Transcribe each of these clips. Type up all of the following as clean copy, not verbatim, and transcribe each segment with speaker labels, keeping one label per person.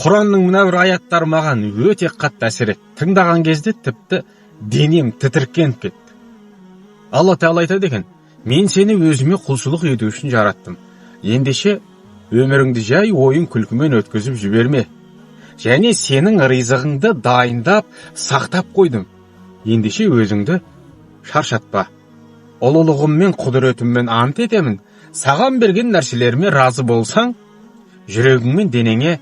Speaker 1: Құранның мына бір аяттары маған өте қатты әсер етті. Тыңдаған кезде тіпті денем тітіркеніп кетті. Алла Тағала айтады екен: мен сені өзіме құлшылық ету үшін жараттым. Ендеше өміріңді жай ойын күлкімен өткізіп жіберме. Және сенің ризығыңды дайындап, сақтап қойдым. Ендеше өзіңді шаршатпа. Ұлылығыммен, құдіретіммен ант етемін. Саған берген нәрселеріме разы болсаң, жүрегіңмен денеңе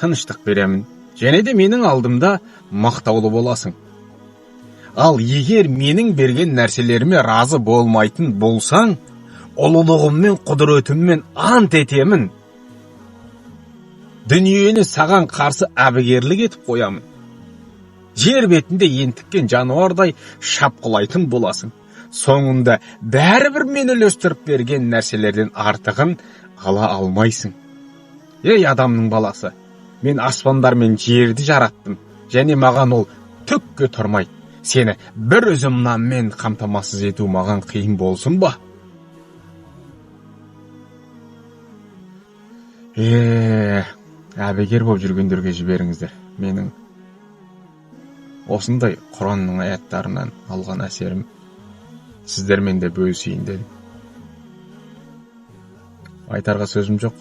Speaker 1: тыныштық беремін. Және де менің алдымда мақтаулы боласың. Ал егер менің берген нәрселеріме разы болмайтын болсаң, ұлылығыммен, құдіретіммен ант етемін. Дүниені саған қарсы әбігерлік етіп қоямын. Жер бетінде ентіккен жануардай шапқылайтын боласың. Соңында бәрібір мен үлестіріп берген нәрселерден артығын ала алмайсың. Ей адамның баласы, мен аспандар мен жерді жараттым, және маған ол түкке тұрмайды. Сені бір үзім нанмен қамтамасыз ету маған қиын болсын ба? Әбігер болып жүргендерге жіберіңіздер. Менің осындай Құранның аяттарынан алған әсерім сіздермен де бөлісейін дедім. Айтарға сөзім жоқ.